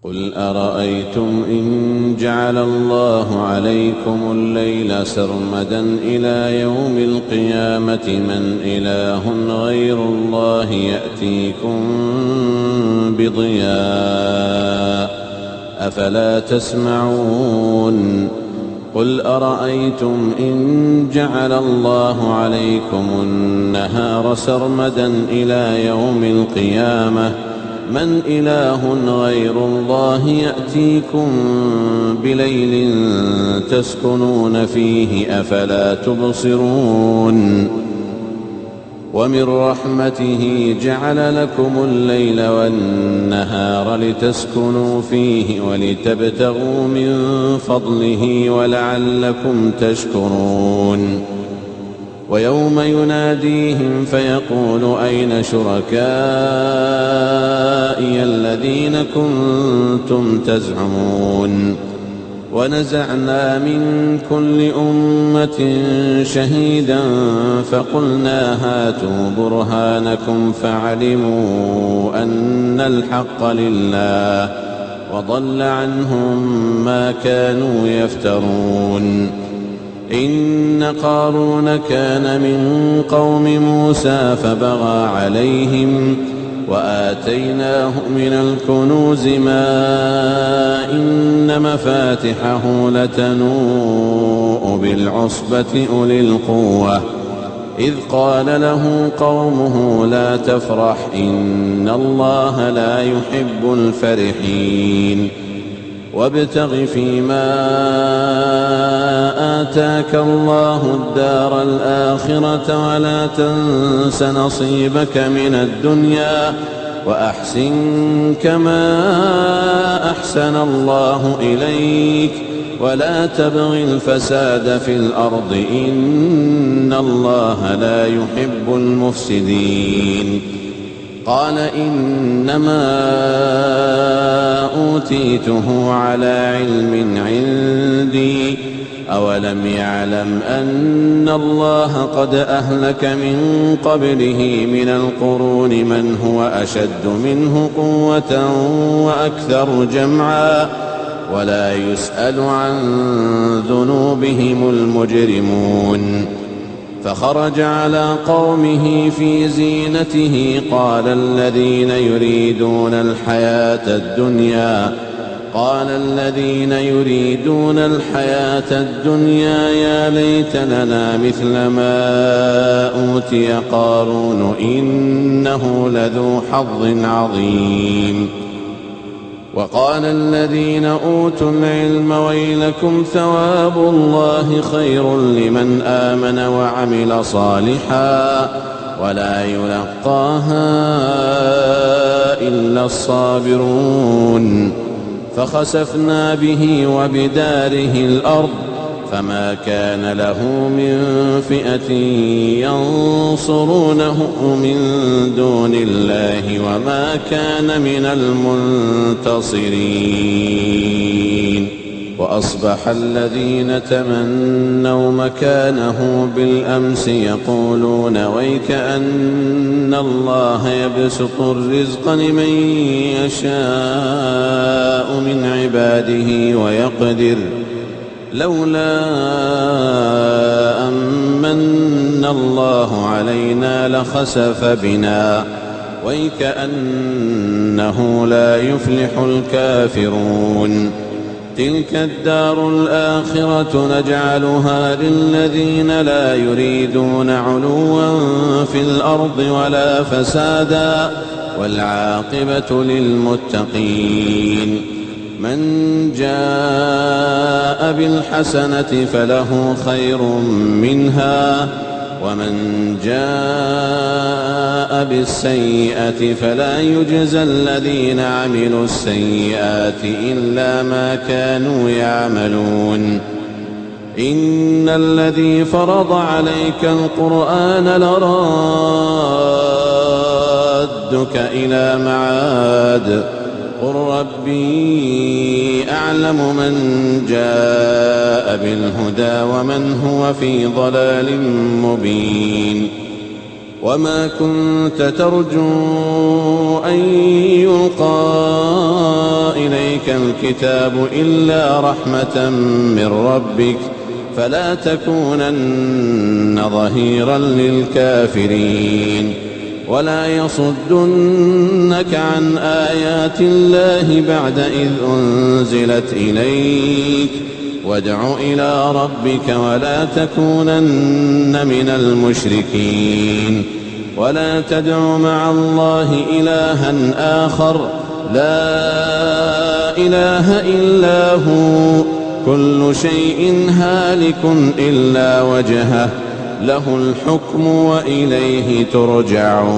قل أرأيتم إن جعل الله عليكم الليل سرمدا إلى يوم القيامة من إله غير الله يأتيكم بضياء أفلا تسمعون قل أرأيتم إن جعل الله عليكم النهار سرمدا إلى يوم القيامة من إله غير الله يأتيكم بليل تسكنون فيه أفلا تبصرون ومن رحمته جعل لكم الليل والنهار لتسكنوا فيه ولتبتغوا من فضله ولعلكم تشكرون ويوم يناديهم فيقول أين شركائي الذين كنتم تزعمون ونزعنا من كل أمة شهيدا فقلنا هاتوا برهانكم فعلموا أن الحق لله وضل عنهم ما كانوا يفترون إن قارون كان من قوم موسى فبغى عليهم وآتيناه من الكنوز ما إن مفاتحه لتنوء بالعصبة أولي القوة إذ قال له قومه لا تفرح إن الله لا يحب الفرحين وابتغ فيما آتاك الله الدار الآخرة ولا تنس نصيبك من الدنيا وأحسن كما أحسن الله إليك ولا تبغ الفساد في الأرض إن الله لا يحب المفسدين قال إنما أوتيته على علم عندي أولم يعلم أن الله قد أهلك من قبله من القرون من هو أشد منه قوة وأكثر جمعا ولا يسأل عن ذنوبهم المجرمون فخرج على قومه في زينته قال الذين يريدون الحياة الدنيا يا ليت لنا مثل ما أوتي قارون إنه لذو حظ عظيم وقال الذين أوتوا العلم ويلكم ثواب الله خير لمن آمن وعمل صالحا ولا يلقاها إلا الصابرون فخسفنا به وبداره الأرض فما كان له من فئة ينصرونه من دون الله وما كان من المنتصرين وأصبح الذين تمنوا مكانه بالأمس يقولون ويك أن الله يبسط الرزق لمن يشاء من عباده ويقدر لولا أمن الله علينا لخسف بنا ويكأنه لا يفلح الكافرون تلك الدار الآخرة نجعلها للذين لا يريدون علوا في الأرض ولا فسادا والعاقبة للمتقين من جاء بالحسنة فله خير منها ومن جاء بالسيئة فلا يجزى الذين عملوا السيئات إلا ما كانوا يعملون إن الذي فرض عليك القرآن لرادك إلى معاد قل ربي أعلم من جاء بالهدى ومن هو في ضلال مبين وما كنت ترجو أن يلقى إليك الكتاب إلا رحمة من ربك فلا تكونن ظهيرا للكافرين ولا يصدنك عن آيات الله بعد إذ أنزلت إليك وادع إلى ربك ولا تكونن من المشركين ولا تدع مع الله إلها آخر لا إله إلا هو كل شيء هالك إلا وجهه له الحكم وإليه ترجعون.